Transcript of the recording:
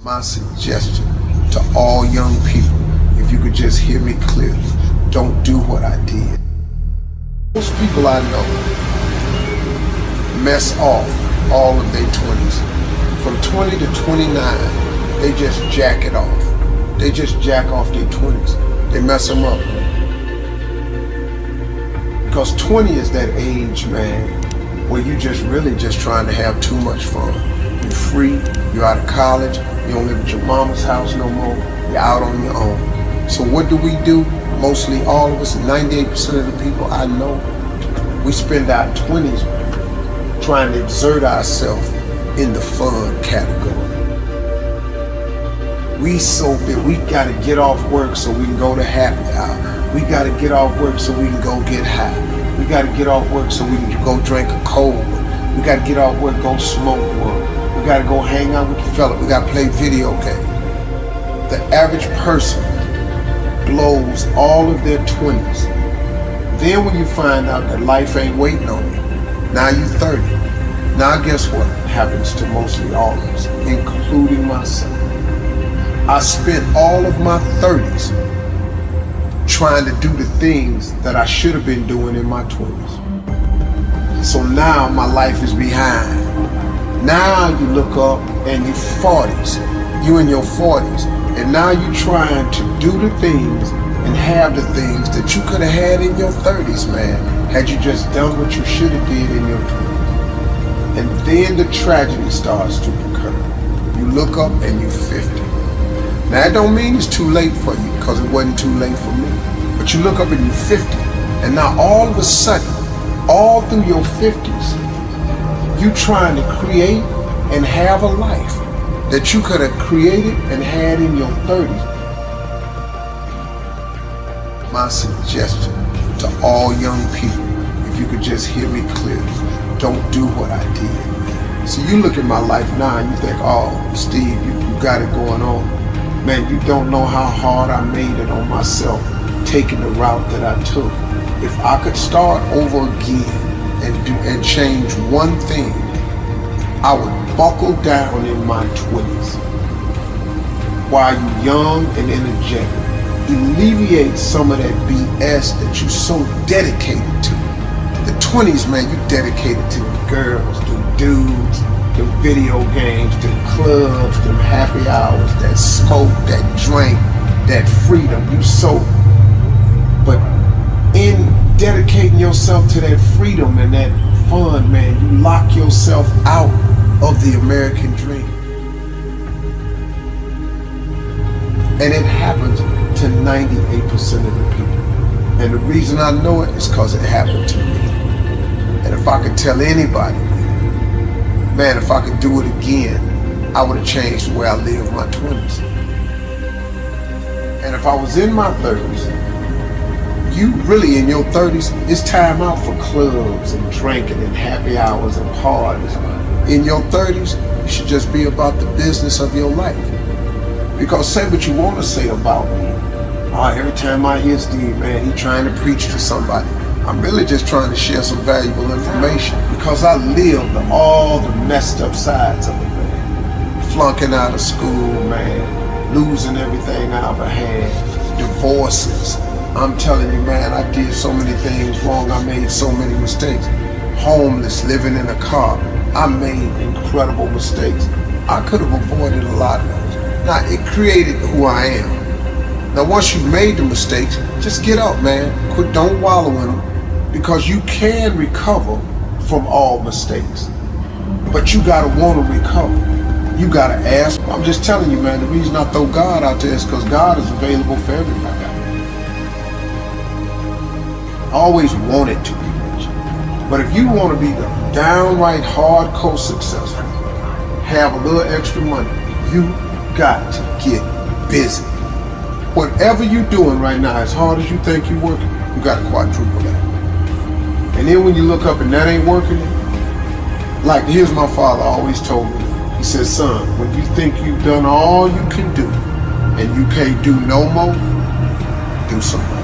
My suggestion to all young people, if you could just hear me clearly, don't do what I did. Most people I know mess off all of their 20s. From 20 to 29, they just jack it off. They just jack off their 20s. They mess them up. Because 20 is that age, man, where you just really just trying to have too much fun. You're free, you're out of college, you don't live at your mama's house no more, you're out on your own. So what do? Mostly all of us, 98% of the people I know, we spend our 20s trying to exert ourselves in the fun category. We so big, we gotta get off work so we can go to happy hour. We gotta get off work so we can go get high. We gotta get off work so we can go drink a cold one. We gotta get off work, go smoke one. We gotta go hang out with the fella. We gotta play video games. The average person blows all of their 20s. Then when you find out that life ain't waiting on you, now you're 30. Now guess what happens to mostly all of us, including myself? I spent all of my 30s trying to do the things that I should have been doing in my 20s. So now my life is behind. Now you look up and you're 40s, you in your 40s, and now you're trying to do the things and have the things that you could have had in your 30s, man, had you just done what you should have did in your 20s. And then the tragedy starts to occur. You look up and you're 50. Now that don't mean it's too late for you, because it wasn't too late for me. But you look up and you're 50, and now all of a sudden, all through your 50s, you trying to create and have a life that you could have created and had in your 30s. My suggestion to all young people, if you could just hear me clearly, don't do what I did. So you look at my life now and you think, oh, Steve, you got it going on. Man, you don't know how hard I made it on myself, taking the route that I took. If I could start over again and change one thing, I would buckle down in my 20s while you're young and energetic. Alleviate some of that BS that you're so dedicated to. The 20s, man, you dedicated to the girls, the dudes, the video games, the clubs, the happy hours, that smoke, that drink, that freedom. But in dedicating yourself to that freedom and that fun, man, you lock yourself out of the American dream. And it happens to 98% of the people. And the reason I know it is because it happened to me. And if I could tell anybody, man, if I could do it again, I would have changed the way I lived my 20s. And if I was in my 30s, you really in your 30s, it's time out for clubs and drinking and happy hours and parties. In your 30s, you should just be about the business of your life. Because say what you want to say about me. Every time I hear Steve, man, he trying to preach to somebody. I'm really just trying to share some valuable information because I lived all the messed up sides of it, man. Flunking out of school, man. Losing everything I ever had. Divorces. I'm telling you, man, I did so many things wrong. I made so many mistakes. Homeless, living in a car. I made incredible mistakes. I could have avoided a lot of those. Now, it created who I am. Now, once you've made the mistakes, just get up, man. Don't wallow in them, because you can recover from all mistakes. But you gotta want to recover. You gotta ask. I'm just telling you, man, the reason I throw God out there is because God is available for everybody. I always wanted to be rich. But if you want to be the downright hardcore successful, have a little extra money, you got to get busy. Whatever you're doing right now, as hard as you think you're working, you got to quadruple that. And then when you look up and that ain't working, like here's my father always told me, he said, son, when you think you've done all you can do and you can't do no more, do something.